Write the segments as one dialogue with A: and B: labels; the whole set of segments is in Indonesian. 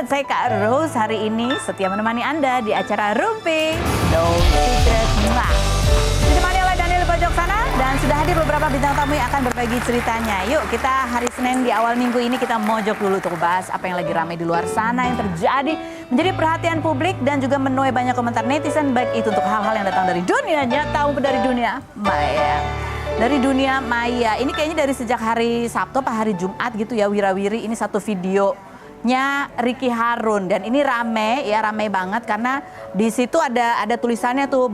A: Saya Kak Rose hari ini setia menemani Anda di acara Rumpi No Secret Mwah. Ditemani oleh Daniel di pojok sana dan sudah hadir beberapa bintang tamu yang akan berbagi ceritanya. Yuk kita hari Senin di awal minggu ini kita mojok dulu untuk bahas apa yang lagi ramai di luar sana yang terjadi menjadi perhatian publik dan juga menuai banyak komentar netizen baik itu untuk hal-hal yang datang dari dunia nyata maupun dari dunia maya. Dari dunia maya, ini kayaknya dari sejak hari Sabtu apa hari Jumat gitu ya, wirawiri ini satu videonya Ricky Harun dan ini rame banget karena di situ ada tulisannya tuh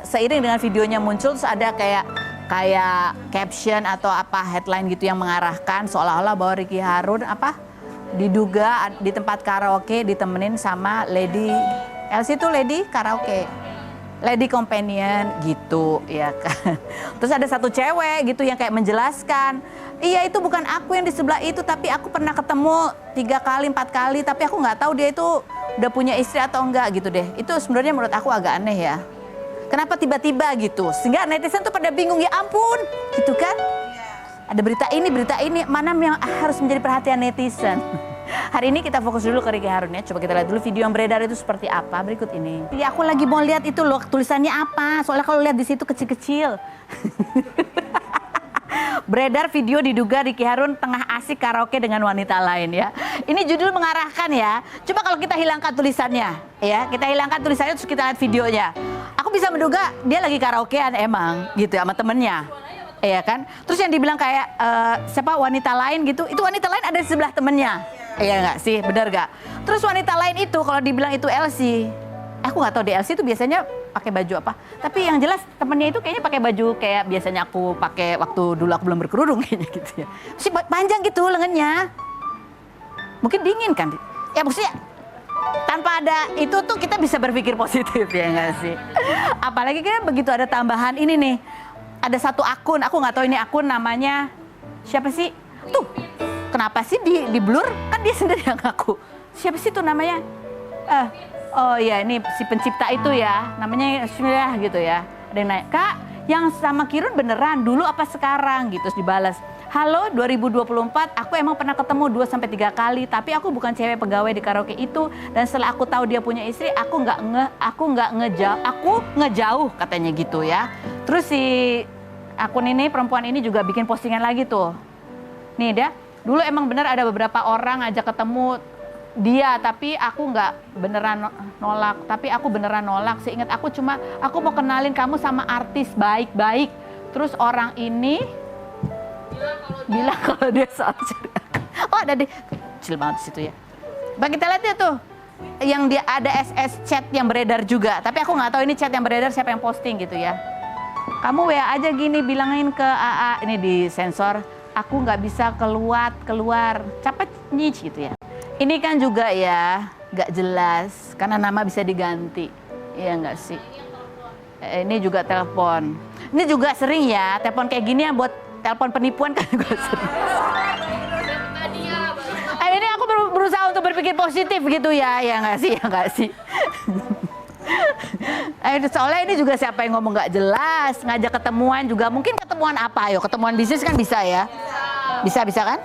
A: seiring dengan videonya muncul terus ada kayak caption atau apa headline gitu yang mengarahkan seolah-olah bahwa Ricky Harun diduga di tempat karaoke ditemenin sama Lady Elsie tuh Lady karaoke. Lady companion gitu ya kan. Terus ada satu cewek gitu yang kayak menjelaskan, iya itu bukan aku yang di sebelah itu tapi aku pernah ketemu 3 kali 4 kali tapi aku nggak tahu dia itu udah punya istri atau enggak gitu deh. Itu sebenarnya menurut aku agak aneh ya. Kenapa tiba-tiba gitu? Sehingga netizen tuh pada bingung, ya ampun gitu kan. Ada berita ini, mana yang harus menjadi perhatian netizen? Hari ini kita fokus dulu ke Ricky Harun ya. Coba kita lihat dulu video yang beredar itu seperti apa. Berikut ini. Ya aku lagi mau lihat itu loh tulisannya apa. Soalnya kalau lihat di situ kecil-kecil. Beredar video diduga Ricky Harun tengah asik karaoke dengan wanita lain ya. Ini judul mengarahkan ya. Coba kalau kita hilangkan tulisannya ya. Kita hilangkan tulisannya terus kita lihat videonya. Aku bisa menduga dia lagi karaokean emang gitu ya sama temennya. Iya kan? Terus yang dibilang kayak siapa wanita lain gitu. Itu wanita lain ada di sebelah temennya. Iya nggak sih, benar nggak? Terus wanita lain itu kalau dibilang itu Elsie, aku nggak tahu deh Elsie itu biasanya pakai baju apa. Tapi yang jelas temennya itu kayaknya pakai baju kayak biasanya aku pakai waktu dulu aku belum berkerudung kayaknya gitu ya. Masih panjang gitu lengannya. Mungkin dingin kan? Ya maksudnya tanpa ada itu tuh kita bisa berpikir positif ya nggak sih? Apalagi kan begitu ada tambahan ini nih. Ada satu akun, aku nggak tahu ini akun namanya siapa sih? Tuh. Kenapa sih di blur? Kan dia sendiri yang ngaku. Siapa sih tuh namanya? Oh ya ini si pencipta itu ya. Namanya Bismillah gitu ya. Ada yang nanya, Kak yang sama Kirun beneran dulu apa sekarang? Gitu terus dibalas. Halo 2024 aku emang pernah ketemu 2-3 kali. Tapi aku bukan cewek pegawai di karaoke itu. Dan setelah aku tahu dia punya istri aku ngejauh katanya gitu ya. Terus si akun ini perempuan ini juga bikin postingan lagi tuh. Nih dia. Dulu emang bener ada beberapa orang ngajak ketemu dia, tapi aku nggak beneran nolak. Tapi aku beneran nolak. Seingat aku aku mau kenalin kamu sama artis baik-baik. Terus orang ini bilang kalau dia soal oh ada deh, kecil banget di situ ya. Bang kita lihat ya tuh, yang dia ada SS chat yang beredar juga. Tapi aku nggak tahu ini chat yang beredar siapa yang posting gitu ya. Kamu WA aja gini, bilangin ke AA, ini disensor. Aku nggak bisa keluar, capek nyich gitu ya. Ini kan juga ya nggak jelas, karena nama bisa diganti, iya nggak sih? Ini juga telepon, ini juga sering ya, telepon kayak gini ya buat telepon penipuan kan juga sering. Ini aku berusaha untuk berpikir positif gitu ya, ya nggak sih, ya nggak sih? Soalnya ini juga siapa yang ngomong nggak jelas, ngajak ketemuan juga, mungkin ketemuan apa? Ayo ketemuan bisnis kan bisa ya, bisa kan?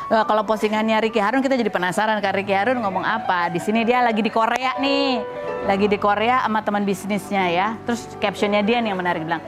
A: Nah, kalau postingannya Ricky Harun kita jadi penasaran kan Ricky Harun ngomong apa? Di sini dia lagi di Korea nih, lagi di Korea sama teman bisnisnya ya. Terus captionnya dia nih yang menarik bilang,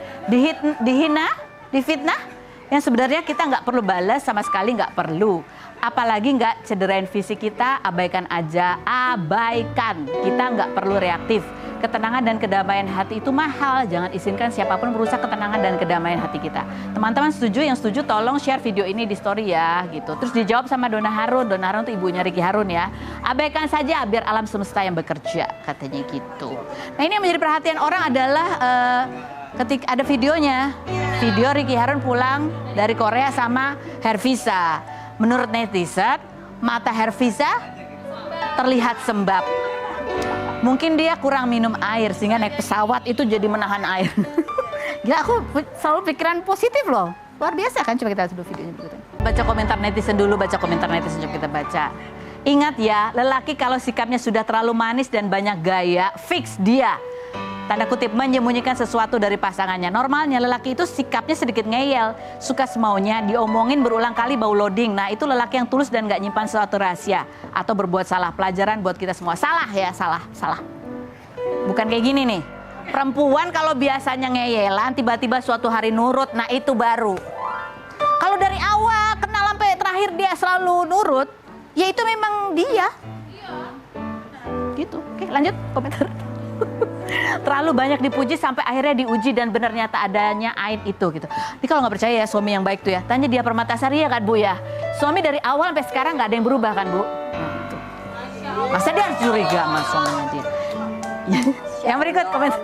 A: dihina, difitnah, yang sebenarnya kita nggak perlu balas sama sekali nggak perlu. Apalagi nggak cederain fisik kita, abaikan aja, abaikan. Kita nggak perlu reaktif. Ketenangan dan kedamaian hati itu mahal. Jangan izinkan siapapun merusak ketenangan dan kedamaian hati kita. Teman-teman setuju? Yang setuju tolong share video ini di story ya gitu. Terus dijawab sama Donna Harun. Donna Harun itu ibunya Ricky Harun ya. Abaikan saja biar alam semesta yang bekerja, katanya gitu. Nah ini yang menjadi perhatian orang adalah ketika ada videonya. video Ricky Harun pulang dari Korea sama Hervisa. Menurut netizen, mata Hervisa terlihat sembab. Mungkin dia kurang minum air sehingga naik pesawat itu jadi menahan air. Gila, aku selalu pikiran positif loh. Luar biasa kan, coba kita lihat dulu videonya berikutnya. Baca komentar netizen dulu, baca komentar netizen coba kita baca. Ingat ya, lelaki kalau sikapnya sudah terlalu manis dan banyak gaya, fix dia. Tanda kutip menyembunyikan sesuatu dari pasangannya. Normalnya lelaki itu sikapnya sedikit ngeyel, suka semaunya, diomongin berulang kali bau loading. Nah itu lelaki yang tulus dan gak nyimpan sesuatu rahasia atau berbuat salah. Pelajaran buat kita semua. Salah ya, salah. Bukan kayak gini nih. Perempuan kalau biasanya ngeyelan, tiba-tiba suatu hari nurut, nah itu baru. Kalau dari awal kenal sampai terakhir dia selalu nurut, ya itu memang dia. Gitu. Oke, lanjut komentar. Terlalu banyak dipuji sampai akhirnya diuji dan benar nyata adanya aib itu gitu. Ini kalau nggak percaya ya suami yang baik tuh ya, tanya Dia Permatasari ya kan Bu ya. Suami dari awal sampai sekarang nggak ada yang berubah kan Bu? Masa dia harus curiga sama suaminya dia? Yang berikut komentar.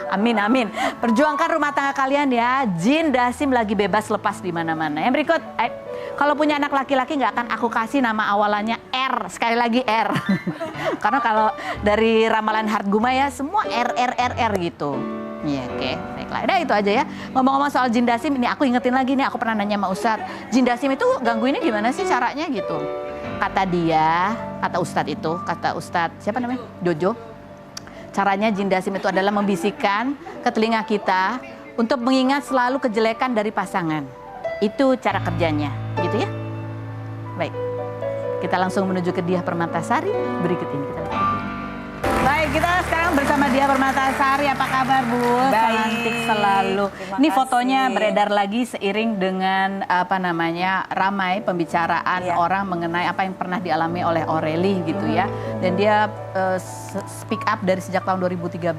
A: Amin. Perjuangkan rumah tangga kalian ya. Jin Dasim lagi bebas lepas di mana-mana. Yang berikut, kalau punya anak laki-laki nggak akan aku kasih nama awalannya R. Sekali lagi R. Karena kalau dari ramalan Hartguma ya semua R gitu. Iya, oke. Baiklah. Udah itu aja ya. Ngomong-ngomong soal Jin Dasim, ini aku ingetin lagi nih. Aku pernah nanya sama Ustadz. Jin Dasim itu gangguinnya gimana sih caranya gitu? Kata Ustadz siapa namanya? Jojo. Caranya Jin Dasim itu adalah membisikkan ke telinga kita untuk mengingat selalu kejelekan dari pasangan. Itu cara kerjanya, gitu ya. Baik, kita langsung menuju ke Dia Permatasari berikut ini. Kita lihat. Baik, kita sekarang bersama Dia Permatasari. Apa kabar Bu?
B: Baik.
A: Cantik selalu. Ini fotonya beredar lagi seiring dengan ramai pembicaraan orang mengenai apa yang pernah dialami oleh Aureli gitu ya. Dan dia speak up dari sejak tahun 2013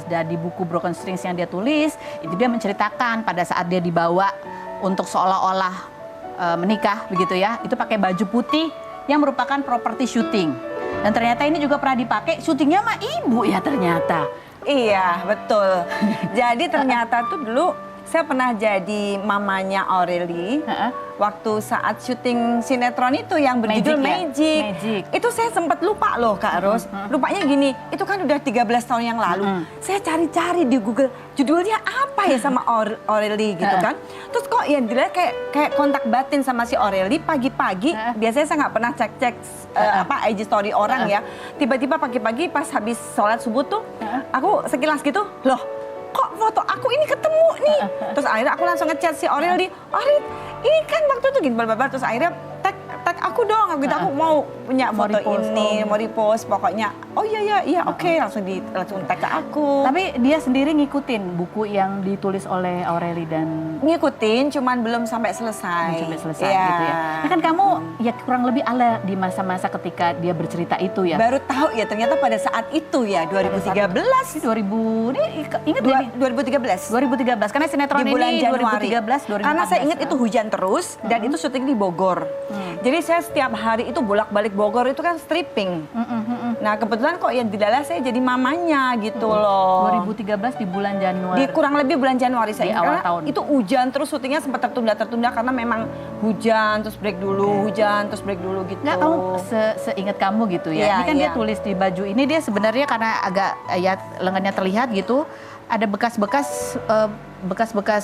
A: dan di buku Broken Strings yang dia tulis itu dia menceritakan pada saat dia dibawa untuk seolah-olah menikah begitu ya, itu pakai baju putih yang merupakan properti syuting. Dan ternyata ini juga pernah dipakai syutingnya sama ibu ya ternyata.
B: Iya, betul. Jadi ternyata tuh dulu saya pernah jadi mamanya Aureli. Waktu saat syuting sinetron itu yang berjudul Magic. Itu saya sempat lupa loh Kak Ros. Lupanya gini, itu kan udah 13 tahun yang lalu. Saya cari-cari di Google, judulnya apa ya sama Aureli gitu kan. Terus kok ya dilihat kayak kontak batin sama si Aureli pagi-pagi. Biasanya saya nggak pernah cek-cek IG story orang ya. Tiba-tiba pagi-pagi pas habis sholat subuh tuh, aku sekilas gitu, loh kok foto aku ini ketemu nih. Terus akhirnya aku langsung ngechat si Aureli, Aureli ini kan waktu itu gini, terus akhirnya tag aku dong, aku mau punya foto ini, mau repost pokoknya. Oh iya, oke, langsung tag ke aku.
A: Tapi dia sendiri ngikutin buku yang ditulis oleh Aureli dan
B: ngikutin, cuman belum sampai selesai.
A: Gitu ya. Kan kamu ya kurang lebih ala di masa-masa ketika dia bercerita itu ya.
B: Baru tahu ya ternyata pada saat itu ya 2013. 2013
A: karena sinetron
B: di bulan
A: ini
B: Januari.
A: 2013 2014.
B: Karena saya ingat itu hujan terus dan itu syuting di Bogor. Jadi saya setiap hari itu bolak-balik Bogor itu kan stripping. Nah kebetulan kok ya dilala saya jadi mamanya gitu loh.
A: 2013 di bulan Januari.
B: Di kurang lebih bulan Januari saya
A: awal tahun.
B: Itu hujan terus syutingnya sempat tertunda karena memang hujan terus break dulu, hujan terus break dulu gitu.
A: Nggak, kamu seingat kamu gitu ya. Ini kan dia tulis di baju ini, dia sebenarnya karena agak ya lengannya terlihat gitu, ada bekas-bekas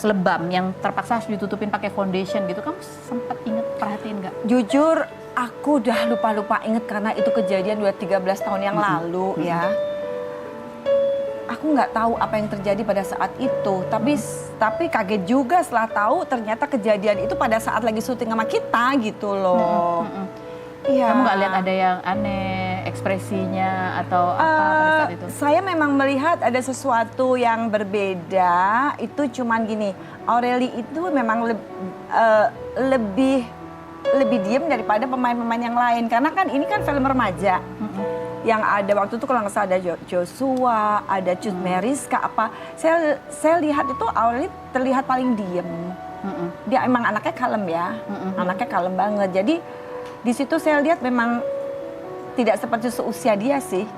A: lebam yang terpaksa harus ditutupin pakai foundation gitu. Kamu sempat perhatiin nggak?
B: Jujur aku udah lupa inget karena itu kejadian 13 tahun yang lalu ya. Aku nggak tahu apa yang terjadi pada saat itu, tapi kaget juga setelah tahu ternyata kejadian itu pada saat lagi syuting sama kita gitu loh. Iya.
A: Kamu nggak lihat ada yang aneh ekspresinya atau apa pada saat itu?
B: Saya memang melihat ada sesuatu yang berbeda. Itu cuman gini, Aureli itu memang lebih diem daripada pemain-pemain yang lain. Karena kan ini kan film remaja. Yang ada waktu itu kalau nggak salah ada Joshua, ada Cut Meriska apa. Saya lihat itu Aureli terlihat paling diem. Dia emang anaknya kalem ya, anaknya kalem banget. Jadi di situ saya lihat memang tidak seperti seusia dia sih,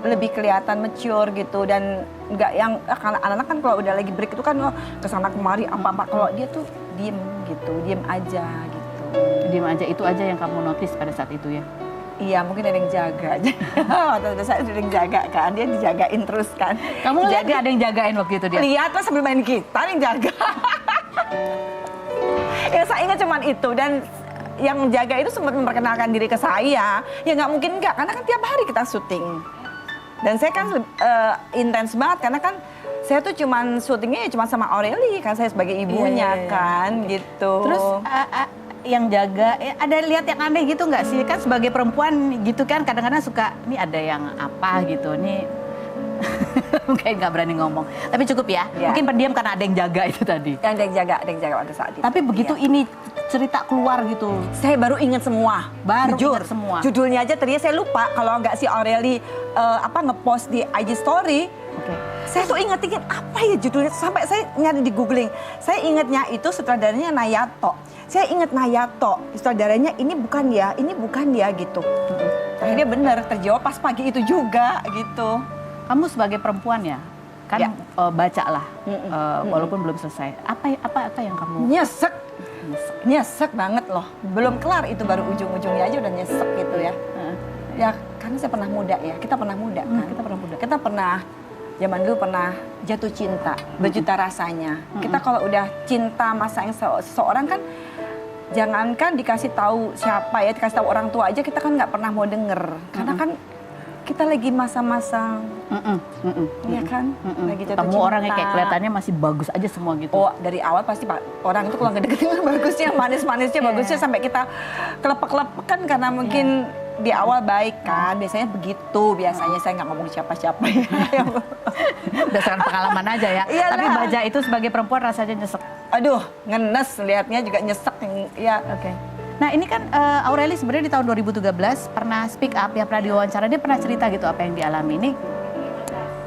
B: lebih kelihatan mature gitu dan nggak yang karena anak-anak kan kalau udah lagi break itu kan kesana kemari apa-apa, kalau dia tuh diem gitu, diem aja gitu.
A: Diem aja, itu aja yang kamu notice pada saat itu ya?
B: Iya, mungkin ada yang jaga aja. Waktu saya ada yang jaga kan, dia dijagain terus kan.
A: Kamu lihat nggak ada yang jagain waktu itu dia?
B: Lihat lah sambil main gitar yang jaga. Ya saya ingat cuman itu, dan yang jaga itu sempat memperkenalkan diri ke saya. Ya nggak mungkin nggak, karena kan tiap hari kita syuting. Dan saya kan intens banget, karena kan saya tuh cuman syutingnya ya cuma sama Aureli, kan saya sebagai ibunya kan gitu.
A: Terus yang jaga, ada lihat yang aneh gitu nggak sih? Kan sebagai perempuan gitu kan kadang-kadang suka, nih ada yang apa gitu, nih kayak nggak berani ngomong. Tapi cukup ya, mungkin pendiam karena ada yang jaga itu tadi.
B: Ada yang jaga pada saat itu.
A: Tapi begitu ini cerita keluar gitu,
B: saya baru ingat semua.
A: Jujur semua.
B: Judulnya aja tadinya saya lupa, kalau nggak si Aureli ngepost di IG story. Saya tuh inget apa ya judulnya, sampai saya nyari di googling. Saya ingatnya itu sutradaranya Nayato. Saya ingat Nayato, sutradaranya ini bukan dia gitu. Akhirnya bener terjawab pas pagi itu juga gitu.
A: Kamu sebagai perempuan ya, kan baca lah, walaupun belum selesai. Apa yang kamu?
B: Nyesek banget loh. Belum kelar itu, baru ujung-ujungnya aja udah nyesek gitu ya. Ya karena saya pernah muda ya, kita pernah muda kan. Kita pernah zaman dulu pernah jatuh cinta, berjuta rasanya. Kita kalau udah cinta masa yang seseorang kan, jangankan dikasih tahu siapa ya, dikasih tahu orang tua aja kita kan nggak pernah mau denger. Karena kan kita lagi masa-masa, ya kan, lagi jatuh
A: Kamu
B: cinta.
A: orangnya kayak kelihatannya masih bagus aja semua gitu.
B: Oh, dari awal pasti orang itu kalau ngedeketin bagusnya, manis-manisnya bagusnya, sampai kita kelepek-kelepekan karena mungkin di awal baik kan. Biasanya begitu, saya nggak ngomong siapa-siapa ya.
A: Berdasarkan pengalaman aja ya.
B: Iyalah.
A: Tapi Baja itu sebagai perempuan rasanya nyesek.
B: Aduh, ngenes, lihatnya juga nyesek ya.
A: Oke. Nah ini kan Aureli sebenarnya di tahun 2013 pernah speak up ya, pernah diwawancara, dia pernah cerita gitu apa yang dialami ini.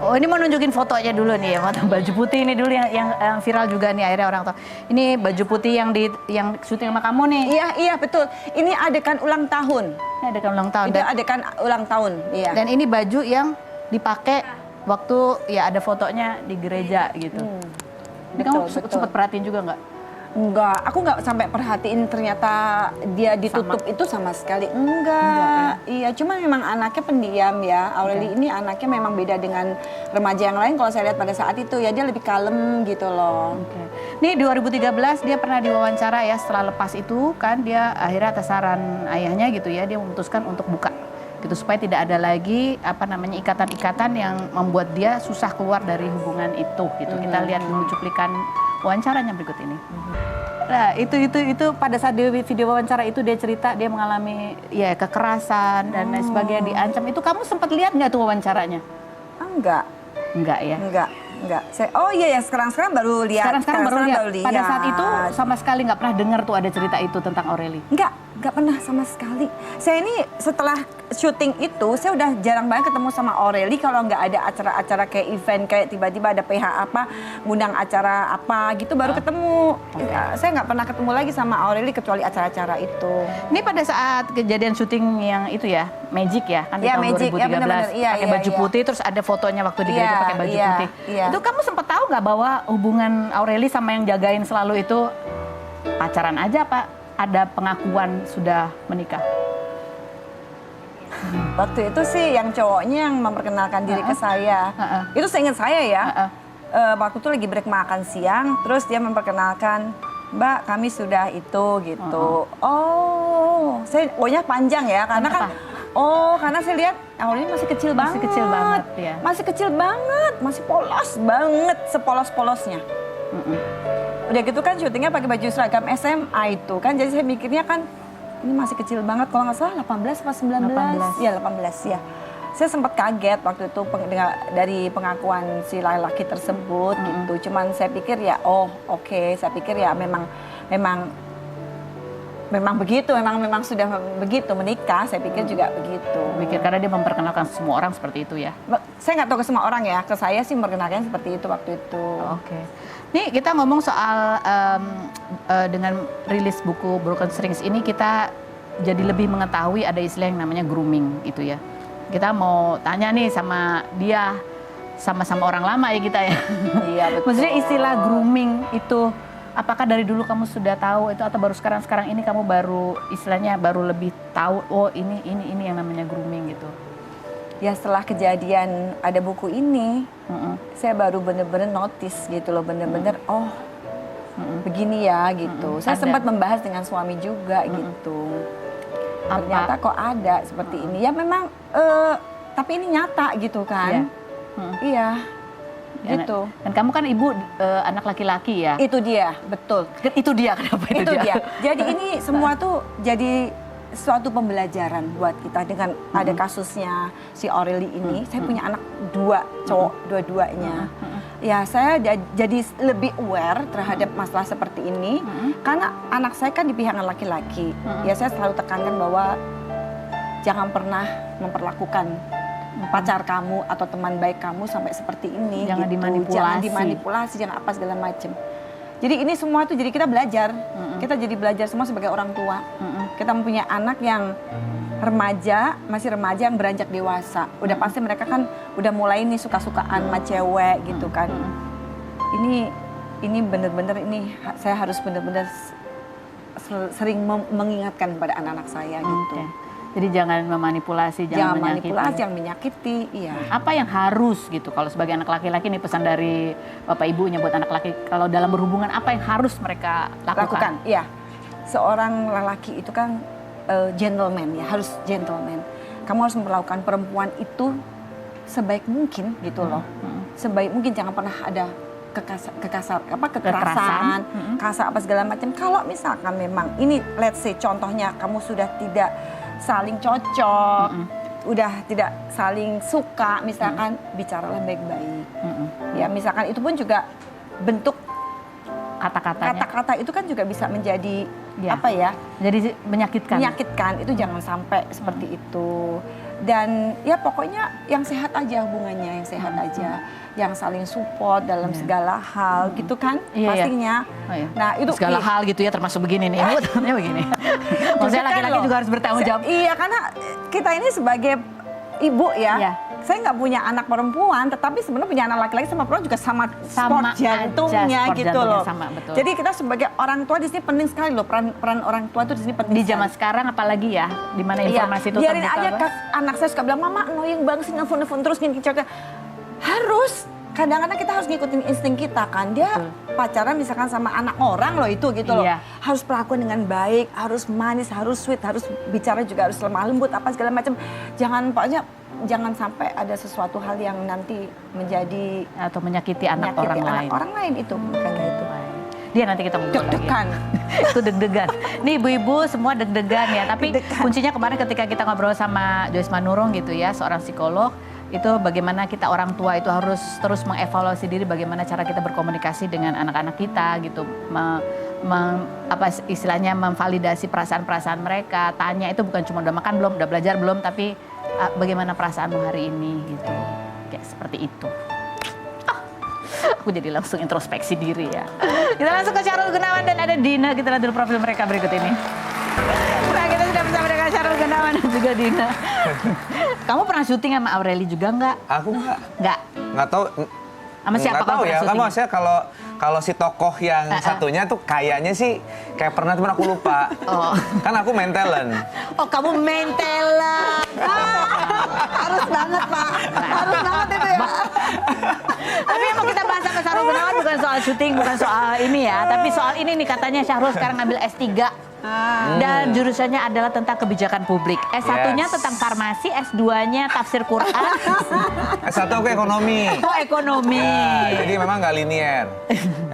A: Oh ini mau nunjukin foto aja dulu nih ya, foto baju putih ini dulu yang viral juga nih akhirnya orang tahu. Ini baju putih yang syuting sama kamu nih.
B: Iya betul. Ini adegan ulang tahun.
A: Ini adegan ulang tahun.
B: Itu adegan ulang tahun. Iya.
A: Dan ini baju yang dipakai waktu ya ada fotonya di gereja gitu. Ini kamu sempat perhatiin juga nggak?
B: Enggak, aku nggak sampai perhatiin ternyata dia ditutup itu sama sekali. Enggak. Iya, cuma memang anaknya pendiam ya. Aureli ini anaknya memang beda dengan remaja yang lain. Kalau saya lihat pada saat itu ya dia lebih kalem gitu loh.
A: Nih 2013 dia pernah diwawancara ya, setelah lepas itu kan dia akhirnya atas saran ayahnya gitu ya, dia memutuskan untuk buka gitu supaya tidak ada lagi ikatan-ikatan yang membuat dia susah keluar dari hubungan itu gitu. Kita lihat dulu cuplikan wawancaranya berikut ini. Nah, itu pada saat di video wawancara itu dia cerita dia mengalami ya kekerasan dan lain sebagainya, diancam. Itu kamu sempat lihat nggak tuh wawancaranya?
B: Enggak.
A: Enggak ya?
B: Enggak. Oh iya yang sekarang baru lihat.
A: Sekarang baru lihat. Pada saat itu sama sekali nggak pernah dengar tuh ada cerita itu tentang Aureli?
B: Nggak pernah sama sekali. Saya ini setelah syuting itu, saya udah jarang banget ketemu sama Aureli kalau nggak ada acara-acara kayak event, kayak tiba-tiba ada PH apa, ngundang acara apa gitu baru ketemu. Saya nggak pernah ketemu lagi sama Aureli kecuali acara-acara itu.
A: Ini pada saat kejadian syuting yang itu ya, Magic ya, kan di tahun
B: Magic,
A: 2013,
B: ya bener-bener.
A: pakai baju putih, terus ada fotonya waktu di gereja pakai baju putih. Itu kamu sempat tahu nggak bahwa hubungan Aureli sama yang jagain selalu itu pacaran aja apa ada pengakuan sudah menikah?
B: Waktu itu sih yang cowoknya yang memperkenalkan diri ke saya. Itu seingat saya ya. Waktu itu lagi break makan siang, terus dia memperkenalkan, Mbak kami sudah itu gitu. Oh, saya pokoknya panjang ya karena kan. Oh, karena saya lihat Aureli masih kecil banget.
A: Masih kecil banget ya.
B: Masih kecil banget, masih polos banget, sepolos-polosnya. Udah gitu kan syutingnya pakai baju seragam SMA itu kan, jadi saya mikirnya kan ini masih kecil banget, kalau nggak salah 18 atau 19. Iya 18 ya. Saya sempat kaget waktu itu dari pengakuan si laki-laki tersebut gitu. Cuman saya pikir ya oke. Saya pikir ya memang begitu, memang sudah begitu menikah, saya pikir juga begitu.
A: Pikir karena dia memperkenalkan semua orang seperti itu ya?
B: Saya nggak tahu ke semua orang ya, ke saya sih memperkenalkan seperti itu waktu itu.
A: Oke. Nih kita ngomong soal dengan rilis buku Broken Strings ini kita jadi lebih mengetahui ada istilah yang namanya grooming gitu ya. Kita mau tanya nih sama dia, sama-sama orang lama ya kita ya.
B: Iya, betul.
A: Maksudnya istilah grooming itu apakah dari dulu kamu sudah tahu itu atau baru sekarang ini kamu baru istilahnya baru lebih tahu oh ini yang namanya grooming gitu.
B: Ya setelah kejadian ada buku ini, saya baru bener-bener notice gitu loh, bener-bener begini ya gitu. Saya sempat membahas dengan suami juga gitu. Ternyata kok ada seperti ini. Ya memang, tapi ini nyata gitu kan. Iya. Gitu.
A: Dan kamu kan ibu anak laki-laki ya?
B: Itu dia, betul.
A: Itu dia, kenapa itu dia?
B: Jadi ini semua tuh jadi suatu pembelajaran buat kita dengan ada kasusnya si Aurelie ini. Saya punya anak 2 cowok, dua-duanya. Ya saya jadi lebih aware terhadap masalah seperti ini. Karena anak saya kan di pihak laki-laki. Ya saya selalu tekankan bahwa jangan pernah memperlakukan pacar kamu atau teman baik kamu sampai seperti ini.
A: Jangan
B: gitu.
A: dimanipulasi.
B: Jangan dimanipulasi, jangan apa segala macam. Jadi ini semua tuh jadi kita belajar. Kita jadi belajar semua sebagai orang tua. Kita mempunyai anak yang remaja, masih remaja yang beranjak dewasa. Udah pasti mereka kan udah mulai nih suka-sukaan sama cewek gitu kan. Ini bener-bener ini saya harus bener-bener sering mengingatkan pada anak-anak saya gitu.
A: Jadi jangan memanipulasi, jangan menyakiti.
B: Manipulasi, jangan menyakiti, iya.
A: Apa yang harus gitu kalau sebagai anak laki-laki nih pesan dari bapak ibunya buat anak laki kalau dalam berhubungan apa yang harus mereka lakukan?
B: Iya. Seorang lelaki itu kan gentleman ya, harus gentleman. Kamu harus memperlakukan perempuan itu sebaik mungkin gitu loh. Sebaik mungkin, jangan pernah ada kekerasan, kasar apa segala macam. Kalau misalkan memang ini let's say contohnya kamu sudah tidak saling cocok, udah tidak saling suka, misalkan bicaralah baik-baik. Ya misalkan itu pun juga bentuk kata-kata itu kan juga bisa menjadi apa ya?
A: Jadi menyakitkan.
B: Menyakitkan itu jangan sampai seperti itu. Dan ya pokoknya yang sehat aja hubungannya, yang sehat aja, yang saling support dalam segala hal gitu kan pastinya. Nah itu
A: segala hal gitu ya termasuk begini nih, ibu begini. Maksudnya laki-laki juga harus bertanggung jawab.
B: Iya karena kita ini sebagai ibu ya. Saya nggak punya anak perempuan, tetapi sebenarnya punya anak laki-laki sama perempuan juga sama sport jantungnya gitu loh.
A: Betul.
B: Jadi kita sebagai orang tua di sini penting sekali loh, peran orang tua itu di sini penting.
A: Di zaman sekarang apalagi ya, di mana informasi itu
B: biarin
A: terbuka.
B: aja anak saya suka bilang, mama annoying banget sih nelfon terus ngikutin cewek. Harus. Kadang-kadang kita harus ngikutin insting kita kan. Dia pacaran misalkan sama anak orang loh itu gitu loh. Harus perlakuan dengan baik, harus manis, harus sweet, harus bicara juga harus lemah lembut apa segala macam. Jangan sampai ada sesuatu hal yang nanti menjadi
A: atau menyakiti anak orang lain
B: itu makanya itu.
A: Dia nanti kita ngobrol
B: deg-degan.
A: Lagi. Itu deg-degan. Nih ibu-ibu semua deg-degan ya. Tapi kuncinya kemarin ketika kita ngobrol sama Joyce Manurung gitu ya, seorang psikolog, itu bagaimana kita orang tua itu harus terus mengevaluasi diri bagaimana cara kita berkomunikasi dengan anak-anak kita gitu. Apa istilahnya memvalidasi perasaan-perasaan mereka. Tanya itu bukan cuma udah makan belum, udah belajar belum, tapi bagaimana perasaanmu hari ini gitu. Kayak seperti itu. Aku jadi langsung introspeksi diri ya. Kita langsung ke Syahrul Gunawan dan ada Dina. Kita lihat dulu profil mereka berikut ini. Nah, kita sudah bersama dengan Syahrul Gunawan dan juga Dina. Kamu pernah syuting sama Aurelie juga nggak?
C: Aku nggak.
A: Nggak?
C: Nggak tahu.
A: Sama siapa
C: nggak tahu ya. Kamu saya kalau si tokoh yang satunya tuh kayaknya sih kayak pernah cuman aku lupa. Kan aku main talent.
A: Oh kamu main talent.
B: Harus banget Pak. Harus banget itu ya.
A: Tapi yang mau kita bahas sama Syahrul Gunawan bukan soal syuting, bukan soal ini ya. Tapi soal ini nih katanya Syahrul sekarang ngambil S3. Dan jurusannya adalah tentang kebijakan publik. S1-nya tentang farmasi, S2-nya tafsir Quran.
C: S1 aku ekonomi.
A: Oh ekonomi.
C: Jadi memang nggak linear.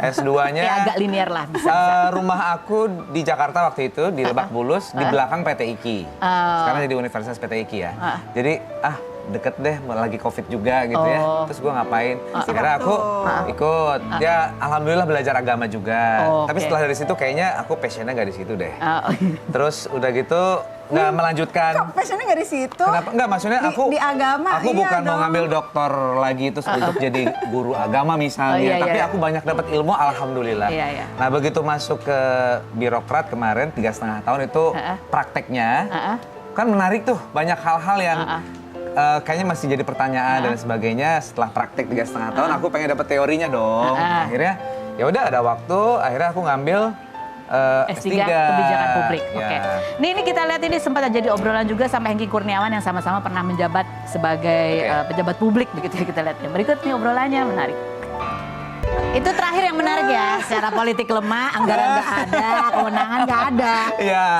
C: S2-nya
A: ya agak linear lah. Bisa.
C: Rumah aku di Jakarta waktu itu, di Lebak Bulus, di belakang PT IKI. Sekarang jadi Universitas PT IKI ya. Jadi deket deh, lagi COVID juga gitu ya. Terus gue ngapain? Akhirnya aku ikut. Ya alhamdulillah belajar agama juga. Tapi setelah dari situ kayaknya aku passionnya nggak di situ deh. Terus udah gitu nggak melanjutkan.
B: Kok passionnya nggak di situ?
C: Kenapa? Nggak, maksudnya aku
B: di agama.
C: Aku
B: iya
C: bukan
B: dong.
C: mau ngambil dokter lagi terus untuk jadi guru agama misalnya. Tapi aku banyak dapat ilmu, alhamdulillah. Nah begitu masuk ke birokrat kemarin 3,5 tahun itu prakteknya kan menarik tuh, banyak hal-hal yang kayaknya masih jadi pertanyaan dan sebagainya. Setelah praktek 3,5 tahun aku pengen dapat teorinya dong. Akhirnya ya udah ada waktu, akhirnya aku ngambil
A: S3 Kebijakan Publik. Oke. Ini kita lihat ini sempat jadi obrolan juga sama Hengki Kurniawan yang sama-sama pernah menjabat sebagai pejabat publik begitu ya, kita lihat. Berikut nih obrolannya menarik. Itu terakhir yang menarik ya, secara politik lemah, anggaran nggak ada, kewenangan nggak ada.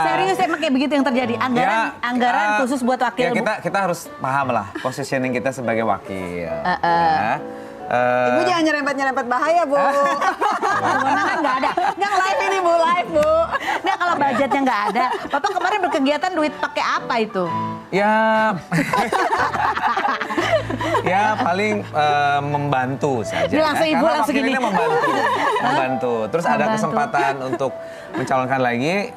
A: Serius emang kayak begitu yang terjadi, anggaran khusus buat wakil.
C: Ya kita harus paham lah positioning kita sebagai wakil.
B: Ibu jangan nyerempet-nyerempet bahaya, Bu.
A: Kewenangan nggak ada.
B: Nggak live ini, Bu, live, Bu.
A: Nah kalau budgetnya nggak ada, Bapak kemarin berkegiatan duit pakai apa itu?
C: Ya paling membantu saja.
A: Ini langsung ibu langsung gini.
C: Membantu. Terus ada kesempatan untuk mencalonkan lagi.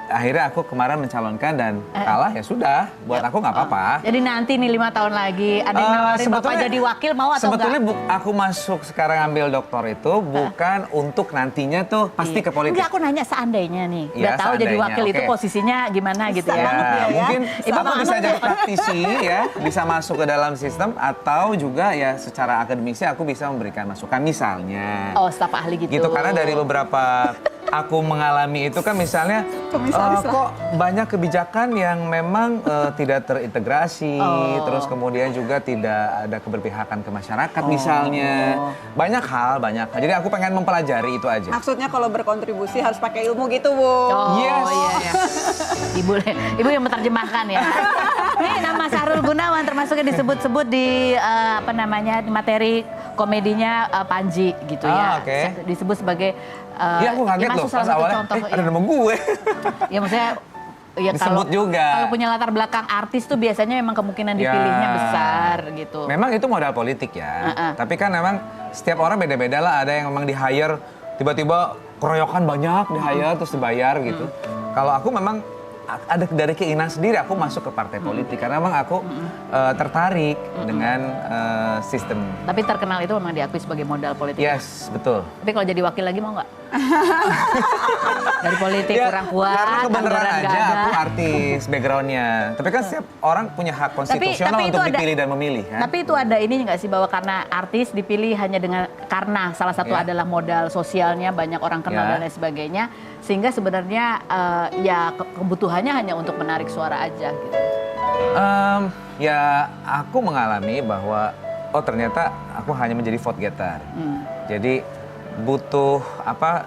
C: Akhirnya aku kemarin mencalonkan dan kalah, ya sudah, buat aku nggak apa-apa.
A: Jadi nanti nih 5 tahun lagi ada yang nawarin Bapak jadi wakil, mau atau enggak?
C: Sebetulnya aku masuk sekarang ambil doktor itu bukan untuk nantinya tuh pasti ke politik.
A: Enggak, aku nanya seandainya nih,
C: Ya,
A: udah tahu jadi
C: seandainya,
A: wakil itu posisinya gimana gitu ya.
C: Mungkin
A: Ibu
C: aku
A: mau
C: bisa
A: nggak?
C: jadi praktisi ya, bisa masuk ke dalam sistem atau juga ya secara akademisnya aku bisa memberikan masukan misalnya.
A: Oh, staf ahli gitu.
C: Gitu, karena dari beberapa aku mengalami itu kan misalnya kok banyak kebijakan yang memang tidak terintegrasi, terus kemudian juga tidak ada keberpihakan ke masyarakat misalnya. Banyak hal. Jadi aku pengen mempelajari itu aja.
B: Maksudnya kalau berkontribusi harus pakai ilmu gitu, Bu.
C: Yes.
A: Iya. Ibu yang menerjemahkan ya. Ini nama Syahrul Gunawan termasuk yang disebut-sebut di di materi komedinya Panji gitu ya. Disebut sebagai
C: Iya, aku kaget loh pas awalnya, ada nama gue.
A: Ya maksudnya, ya
C: disebut juga.
A: Kalau punya latar belakang artis tuh biasanya memang kemungkinan dipilihnya besar gitu.
C: Memang itu modal politik ya. Tapi kan memang setiap orang beda-beda lah. Ada yang memang di-hire, tiba-tiba keroyokan banyak di-hire terus dibayar gitu. Kalau aku memang ada dari keinginan sendiri aku masuk ke partai politik karena memang aku tertarik dengan sistem.
A: Tapi terkenal itu memang diakui sebagai modal politik.
C: Yes, betul.
A: Tapi kalau jadi wakil lagi mau nggak? Dari politik
C: Ya,
A: kurang kuat,
C: karena kebenaran
A: anggaran nggak
C: aja
A: ada.
C: aku artis backgroundnya. Tapi kan setiap orang punya hak konstitusional
A: tapi
C: untuk
A: itu
C: dipilih dan memilih kan.
A: Tapi itu ada ini nggak sih bahwa karena artis dipilih hanya karena salah satu adalah modal sosialnya, banyak orang kenal dan lain sebagainya, sehingga sebenarnya kebutuhannya hanya untuk menarik suara aja gitu.
C: Ya aku mengalami bahwa ternyata aku hanya menjadi vote getter. Jadi butuh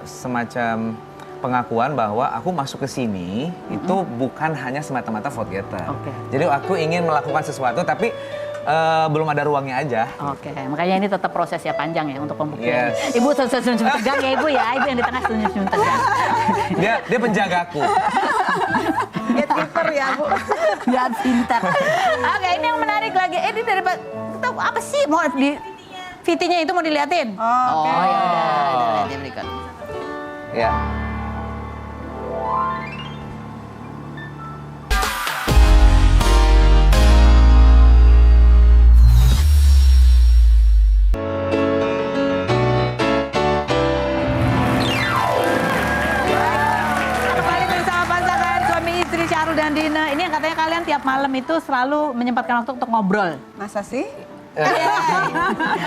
C: semacam pengakuan bahwa aku masuk ke sini itu bukan hanya semata-mata vote getter. Jadi aku ingin melakukan sesuatu tapi belum ada ruangnya aja.
A: Makanya ini tetap prosesnya panjang ya untuk pembuktian. Ibu senyum tegang ya Ibu ya, Ibu yang di tengah senyum tegang.
C: Dia penjagaku.
B: Gatekeeper ya, Bu.
A: Ya pintar. Ini yang menarik lagi. Ini dari apa sih mau di VT-nya itu mau diliatin? Ya udah lihat berikut.
C: Ya.
A: Syahrul dan Dina, ini yang katanya kalian tiap malam itu selalu menyempatkan waktu untuk ngobrol.
B: Masa sih?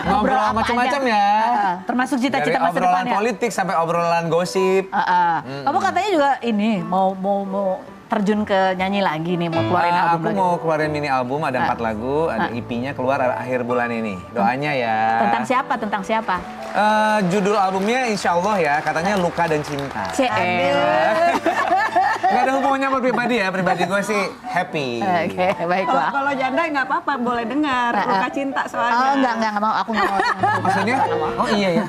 C: Ngobrol macam-macam ya.
A: Termasuk cita-cita masa depan ya.
C: Obrolan politik sampai obrolan gosip.
A: Kamu katanya juga ini mau terjun ke nyanyi lagi nih, mau keluarin album
C: aku
A: lagi.
C: mau keluarin mini album, ada 4 lagu, ada EP-nya keluar akhir bulan ini. Doanya ya.
A: Tentang siapa?
C: Judul albumnya insya Allah ya, katanya Luka dan Cinta. Nggak ada hubungannya sama pribadi ya, pribadi gue sih happy.
A: Oke, baiklah.
B: Kalau janda nggak apa-apa, boleh dengar. Luka cinta soalnya.
A: Enggak mau, aku nggak mau.
C: Maksudnya? Oh iya ya.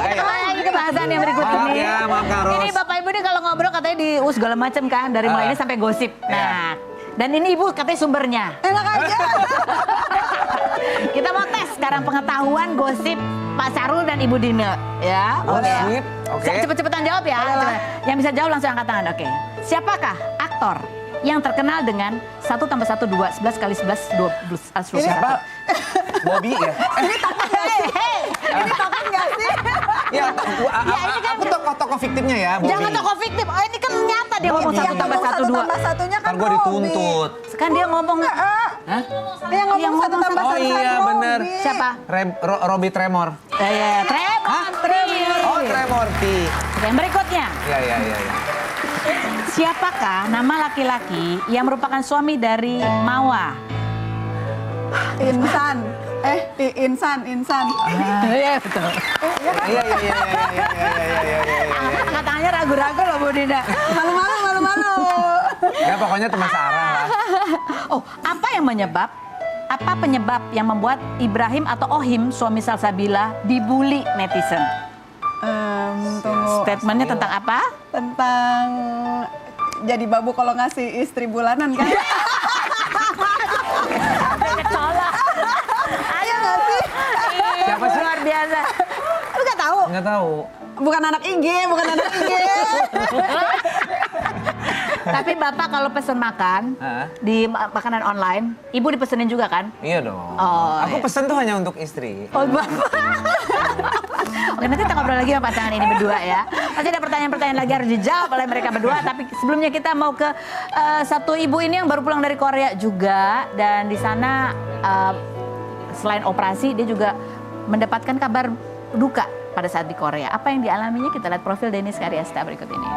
A: Kita lagi ke bahasan yang berikut ini.
C: Maaf Kak Ros.
A: Ini Bapak Ibu nih kalau ngobrol katanya segala macam kan, dari mulai ini sampai gosip. Nah, Dan ini Ibu katanya sumbernya.
B: Enak aja.
A: Kita mau tes sekarang pengetahuan gosip Pak Sarul dan Ibu Dina, ya.
C: Gosip, oke.
A: Cepet-cepetan jawab ya. Cepet. Yang bisa jawab langsung angkat tangan, oke. Siapakah aktor yang terkenal dengan 1 tambah 1, 2, 11 kali 11, 12.
C: Siapa? Bobby ya?
B: Ini takut nggak sih? Ini takut nggak sih?
C: Ya, aku tokoh-tokoh fiktifnya ya, Bobby.
A: Jangan tokoh fiktif. Oh, ini kan nyata dia ngomong 1 tambah 1, 2.
B: Tambah satunya kan
C: Ntar gue dituntut.
A: Kan dia ngomong.
C: Hah?
B: Yang ngomong 1 tambah 1.
C: Oh iya, bener.
A: Siapa?
C: Robbie Tremor.
A: Tremor.
C: Oh, Tremorti.
A: Oke, yang berikutnya.
C: Iya.
A: Siapakah nama laki-laki yang merupakan suami dari Mawa?
B: Insan. Insan.
A: Iya, betul.
C: Iya.
A: Angkat tangannya ragu-ragu loh Bu Dinda.
B: Malu-malu.
C: Ya pokoknya teman Sarah lah.
A: Oh, apa penyebab yang membuat Ibrahim atau Ohim, suami Salsabila, dibully netizen?
B: Tunggu.
A: Statementnya tentang apa?
B: Tentang jadi babu kalau ngasih istri bulanan kan?
A: Ketolak.
B: Ayo nggak sih?
C: Siapa sih?
A: Luar biasa.
B: Lu nggak tahu?
C: Nggak tahu.
B: Bukan anak IG.
A: Tapi Bapak kalau pesen makan di makanan online, Ibu dipesenin juga kan?
C: Iya dong.
A: Oh,
C: Aku
A: iya.
C: pesen tuh hanya untuk istri.
A: Oh, Bapak. Oke, nanti kita ngobrol lagi sama pasangan ini berdua ya. Pasti ada pertanyaan-pertanyaan lagi harus dijawab oleh mereka berdua. Tapi sebelumnya kita mau ke satu ibu ini yang baru pulang dari Korea juga. Dan di sana selain operasi, dia juga mendapatkan kabar duka pada saat di Korea. Apa yang dialaminya? Kita lihat profil Denis Karyasta berikut ini.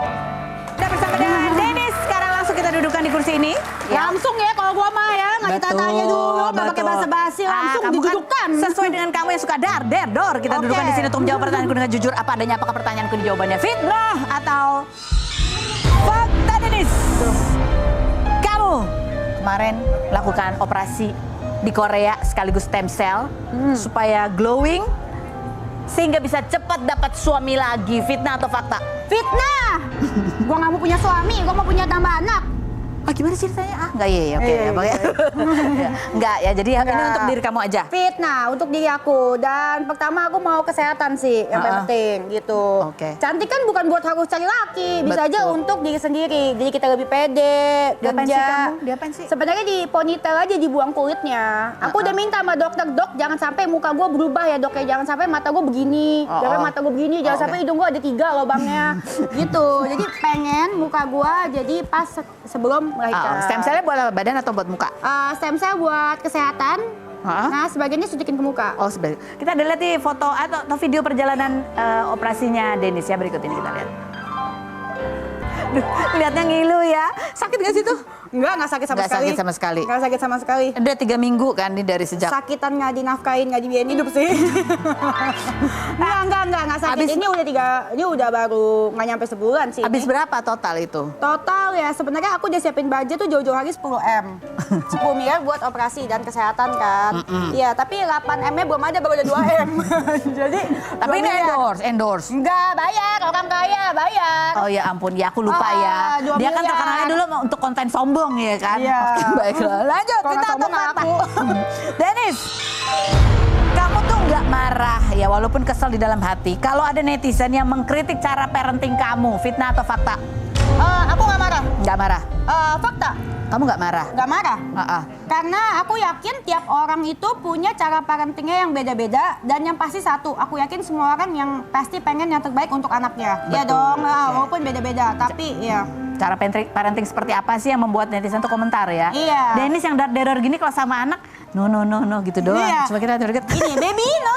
A: Kita bersama dengan Denis. Sekarang langsung kita dudukan di kursi ini.
D: Langsung ya kalau gua mah ya, nggak ditanya dulu, nggak pakai basa-basi, langsung
A: kamu kan
D: didudukkan.
A: sesuai dengan kamu yang suka dor. Kita
D: Oke.
A: dudukan di sini untuk menjawab pertanyaanku dengan jujur apa adanya. Apakah pertanyaanku jawabannya fitnah atau fakta, Denis? Kamu kemarin melakukan operasi di Korea sekaligus stem cell supaya glowing sehingga bisa cepat dapat suami lagi. Fitnah atau fakta?
D: Fitnah. Gua nggak mau punya suami, gua mau punya tambah anak.
A: Ah, gimana ceritanya? Enggak ya, oke. Enggak ya, jadi ini untuk diri kamu aja.
D: Fitnah untuk diri aku, dan pertama aku mau kesehatan sih yang paling penting gitu.
A: Oke.
D: Cantik kan bukan buat harus cari laki, bisa aja
A: Betul.
D: untuk diri sendiri. Jadi kita lebih pede,
A: Diapain sih
D: kerja.
A: kamu? Diapain sih?
D: Sebenarnya di ponytail aja, dibuang kulitnya. Aku udah minta sama dokter, dok jangan sampai muka gue berubah ya dok ya, jangan sampai mata gue begini, jangan mata gue begini, jangan sampai hidung gue ada 3 lubangnya, gitu. Jadi pengen muka gue jadi pas sebelum melahirkan.
A: Stem cell-nya buat apa? Badan atau buat muka?
D: Stem cell buat kesehatan. Nah, sebagiannya suntikin ke muka.
A: Oh, sebenarnya. Kita ada lihat nih foto atau video perjalanan operasinya Denis ya, berikut ini kita lihat. Duh, lihatnya ngilu ya. Sakit gak sih tuh?
D: Nggak sakit sama
A: Nggak
D: sekali.
A: sakit sama sekali.
D: Nggak sakit sama sekali.
A: Udah 3 minggu kan nih dari sejak.
D: Sakitan nggak dinafkain, nggak dibiayain hidup sih. Nggak sakit. Ini udah baru nggak nyampe sebulan sih.
A: Habis
D: ini.
A: berapa total itu?
D: Total ya sebenarnya aku udah siapin budget tuh jauh-jauh hari 10M. 10 miliar buat operasi dan kesehatan kan. Iya, tapi 8M-nya belum ada, baru ada 2M. Jadi
A: Tapi
D: 2
A: ini
D: miliar.
A: endorse.
D: Enggak, bayar. Orang kaya, bayar.
A: Oh ya ampun, ya aku lupa ya.
D: 2
A: Dia kan
D: miliar.
A: terkenalnya dulu untuk konten sombong ya kan?
D: Iya.
A: Oke, baiklah. Lanjut,
D: Kalau
A: kita
D: nggak
A: untuk
D: sombong
A: fakta.
D: aku.
A: Denis, kamu tuh nggak marah ya walaupun kesel di dalam hati. Kalau ada netizen yang mengkritik cara parenting kamu, fitnah atau fakta?
D: Aku nggak marah.
A: Nggak marah.
D: Fakta,
A: Kamu nggak marah?
D: nggak marah.
A: Ah.
D: Karena aku yakin tiap orang itu punya cara parentingnya yang beda-beda, dan yang pasti satu, aku yakin semua orang yang pasti pengen yang terbaik untuk anaknya. Ya
A: Betul.
D: dong, walaupun beda-beda, tapi ya.
A: Cara parenting seperti apa sih yang membuat netizen tuh komentar ya?
D: Iya.
A: Denis yang dark gini kalau sama anak, no gitu doang.
D: Iya.
A: Coba kita lihat.
D: Ini baby, no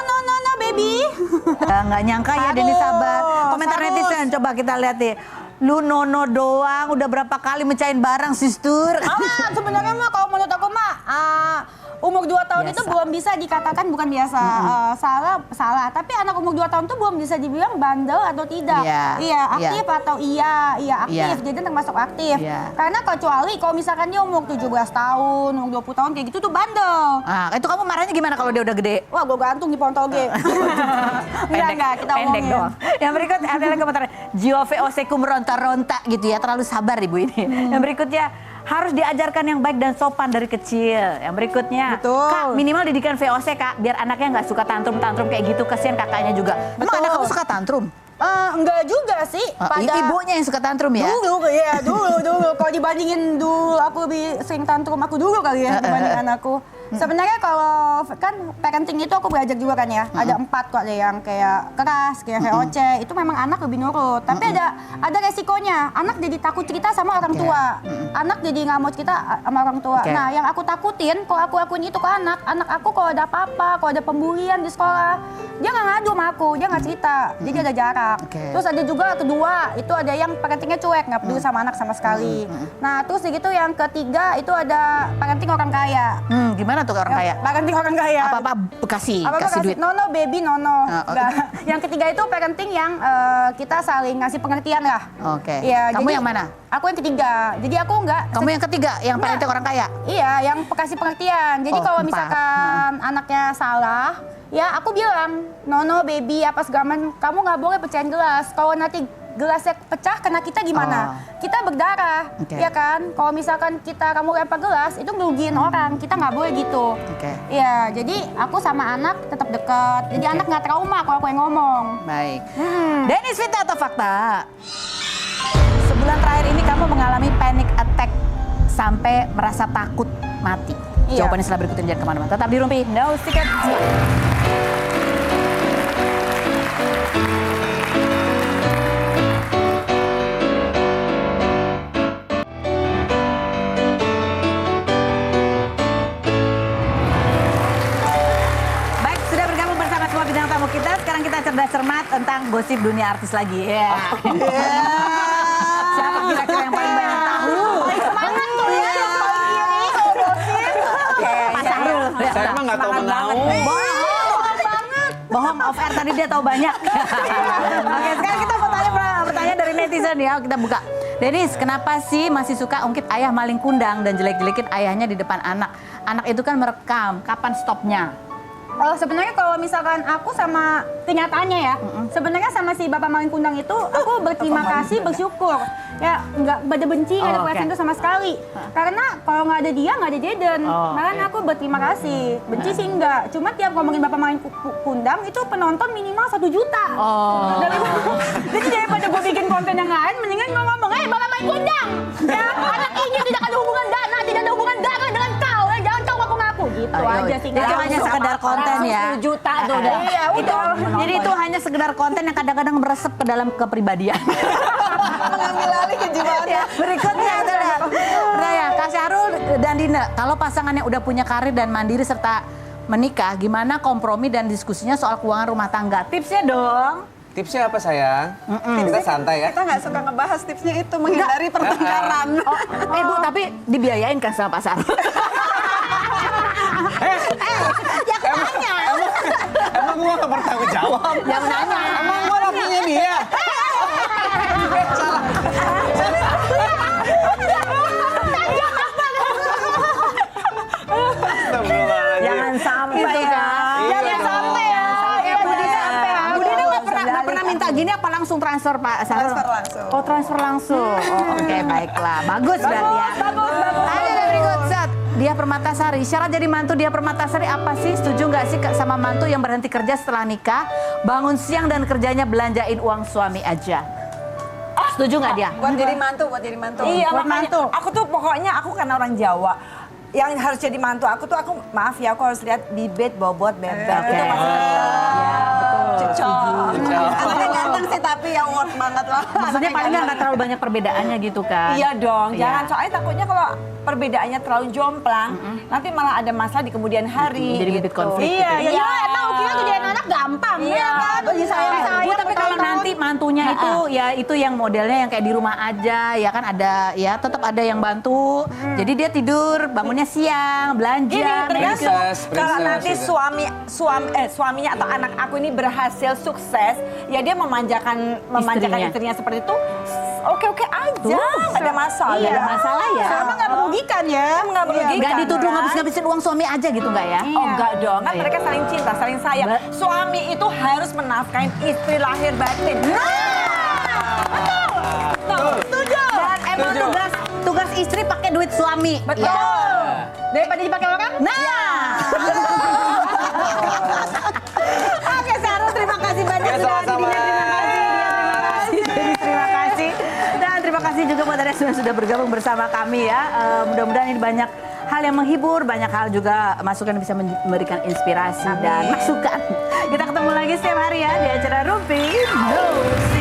D: baby.
A: Nggak nyangka ya Denis sabar. Komentar
D: Sarus.
A: netizen coba kita lihat nih. Lu nono doang, udah berapa kali mecahin barang, sister?
D: Sebenarnya mah kalau menurut aku mah umur 2 tahun
A: Biasa.
D: itu belum bisa dikatakan bukan biasa. Salah. Tapi anak umur 2 tahun itu belum bisa dibilang bandel atau tidak.
A: Iya.
D: Aktif atau iya aktif.
A: Iya.
D: Jadi termasuk aktif.
A: Iya.
D: Karena kecuali kalau misalkan dia umur 17 tahun, umur 20 tahun kayak gitu tuh bandel.
A: Nah, itu kamu marahnya gimana kalau dia udah gede?
D: Wah, gue gantung di pohon toge. Enggak, kita
A: pendek
D: omongin.
A: doang. Yang berikut ada lagi komentar. Jiwa VOC ku meronta-ronta gitu ya, terlalu sabar ibu ini. Yang berikutnya, harus diajarkan yang baik dan sopan dari kecil. Yang berikutnya,
D: Betul.
A: Kak, minimal didikan VOC Kak, biar anaknya nggak suka tantrum-tantrum kayak gitu, kasihan kakaknya juga. Emang
D: Betul.
A: anak kamu suka tantrum?
D: Enggak juga sih.
A: Ibunya yang suka tantrum ya?
D: Dulu. Kalau dibandingin dulu, aku lebih sering tantrum aku dulu kali ya dibanding anakku. Sebenarnya kalau kan parenting itu aku belajar juga kan ya. Ada 4 kok, ada yang kayak keras, kayak VOC. Itu memang anak lebih nurut. Tapi ada resikonya. Anak jadi takut cerita sama orang tua. Anak jadi nggak mau cerita sama orang tua.
A: Okay.
D: Nah, yang aku takutin kalau aku lakuin itu ke anak aku kalau ada apa-apa, kalau ada pembulian di sekolah, dia nggak ngadu sama aku, dia nggak cerita. Jadi ada jarak.
A: Okay.
D: Terus ada juga kedua, itu ada yang parentingnya cuek, nggak peduli sama anak sama sekali. Nah, terus gitu yang ketiga itu ada parenting orang kaya.
A: Gimana tuh orang kaya?
D: Parenting orang kaya.
A: Apa-apa kasih duit?
D: Nono baby nono.
A: Oh.
D: Nggak. Yang ketiga itu parenting yang kita saling ngasih pengertian lah.
A: Oke.
D: Iya,
A: Kamu
D: jadi
A: yang mana?
D: Aku yang ketiga. Jadi aku nggak.
A: Kamu yang ketiga, yang
D: Nggak.
A: parenting orang kaya?
D: Iya, yang kasih pengertian. Jadi
A: Oh,
D: kalau
A: 4.
D: misalkan anaknya salah, ya aku bilang, Nono baby apa segala macam, kamu nggak boleh pecahin gelas. Kalau nanti gelasnya pecah kena kita gimana? Kita berdarah,
A: Oke.
D: ya kan? Kalau misalkan kamu lempar gelas, itu ngerugiin orang. Kita nggak boleh gitu.
A: Oke.
D: Iya, jadi aku sama anak tetap dekat. Jadi anak nggak trauma kalau aku yang ngomong.
A: Baik. Denis, fitnah atau fakta? Sebulan terakhir ini kamu mengalami panic attack sampai merasa takut mati.
D: Iya.
A: Jawabannya setelah berikut ini, jangan kemana-mana. Tetap di Rumpi No Secret. Baik, sudah bergabung bersama semua bintang tamu kita. Sekarang kita cerdas cermat tentang gosip dunia artis lagi. Ya. Siapa kira-kira yang paling banyak tahu?
D: Semangat tuh ya, yang paling kiri kalau gosip.
A: Mas Sahrul.
C: Saya emang nggak tahu menau.
A: Bohong, off air tadi dia tahu banyak. Oke, sekarang kita mau tanya pertanyaan dari netizen ya. Kita buka. Denis, kenapa sih masih suka ungkit ayah maling kundang dan jelek-jelekin ayahnya di depan anak? Anak itu kan merekam, kapan stopnya?
D: Sebenarnya kalau misalkan aku sama kenyataannya ya, sebenarnya sama si Bapak Maling Kundang itu aku berterima kasih, bersyukur. Ya nggak ada benci, nggak ada perasaan itu sama sekali. Karena kalau nggak ada dia, nggak ada Jaden. Makanya aku berterima kasih. Benci sih enggak. Cuma tiap ngomongin Bapak Maling Kundang itu penonton minimal 1 juta. Jadi daripada gue bikin konten yang lain, mendingan gue ngomong, Bapak Maling Kundang, ya anak ini tidak ada hubungan dana, tidak ada hubungan darah dengan kau. Jangan kau ngaku-ngaku. Gitu aja sih.
A: Itu hanya sekedar konten ya.
B: 10 juta tuh udah.
D: Iya, udah.
A: Jadi itu hanya sekedar konten yang kadang-kadang meresep ke dalam kepribadian.
B: Mengambil alih kejiwaan.
A: Ya, berikutnya adalah pertanyaan Kak Syahrul dan Dina, kalau pasangannya udah punya karir dan mandiri serta menikah, gimana kompromi dan diskusinya soal keuangan rumah tangga? Tipsnya dong.
C: Tipsnya apa sayang? Kita santai ya.
B: Kita nggak suka ngebahas tipsnya itu, menghindari pertengkaran.
A: Bu, tapi dibiayain kan sama Pak Syahrul? Ya tanya.
C: Emang gua nggak bertanggung jawab?
A: Yang nanya.
C: Emang gua lakinya dia?
A: Jangan sampai ya. Jangan sampai ya. Budi sampai. Budi nggak pernah minta gini apa langsung transfer Pak Syahrul?
B: Transfer langsung.
A: Oh, transfer langsung. Oh, oke, baiklah. Bagus berarti ya. Bagus. Ada berikut set. Dia Permatasari. Syarat jadi mantu Dia Permatasari apa sih? Setuju nggak sih sama mantu yang berhenti kerja setelah nikah, bangun siang dan kerjanya belanjain uang suami aja? Setuju nggak dia?
B: Buat jadi mantu. Iya,
D: Buat
B: makanya
D: mantu.
B: aku tuh pokoknya aku karena orang Jawa. Yang harus jadi mantu aku tuh maaf ya, aku harus lihat bibit, bobot, bebek.
A: Oke.
B: Itu pasti cocok.
C: Cocok.
B: Anaknya ganteng sih tapi ya worth banget lah.
A: Maksudnya paling nggak terlalu banyak perbedaannya gitu kan?
B: Iya dong,
A: Iya.
B: jangan, soalnya takutnya kalau perbedaannya terlalu jomplang, nanti malah ada masalah di kemudian hari.
A: Jadi bibit konflik
B: Iya,
A: gitu.
B: iya.
D: Emang kira gedein anak gampang,
B: Iya.
D: ya kan? Bagi sayang-sayang.
A: Bu, tapi kalau nanti mantunya itu ya itu yang modelnya yang kayak di rumah aja, ya kan ada ya tetap ada yang bantu. Jadi dia tidur, bangunnya siang, belanja.
B: Ini tergantung
C: Princess,
B: kalau nanti
C: gitu.
B: suaminya atau anak aku ini berhasil sukses, ya dia memanjakan istrinya seperti itu. Oke aja, nggak ada masalah.
A: Nggak ada masalah ya.
D: Sama nggak merugikan ya.
B: Nggak merugikan.
A: Nggak dituduh
B: kan?
A: ngabis-ngabisin uang suami aja gitu nggak ya?
B: Oh enggak dong, kan
A: Iya.
B: mereka saling cinta, saling sayang. Suami itu harus menafkahin istri lahir batin.
A: Dan emang tugas istri pakai duit suami.
B: Betul.
D: Daripada dipakai orang?
A: Nah. Oke, Sarul, terima kasih banyak
C: Ya,
A: sudah
C: sama-sama.
A: hadir. Terima kasih. Dan terima kasih juga buat Anda yang sudah bergabung bersama kami ya. Mudah-mudahan ini banyak hal yang menghibur, banyak hal juga masukan yang bisa memberikan inspirasi dan masukan. Kita ketemu lagi setiap hari ya di acara Rumpi. No.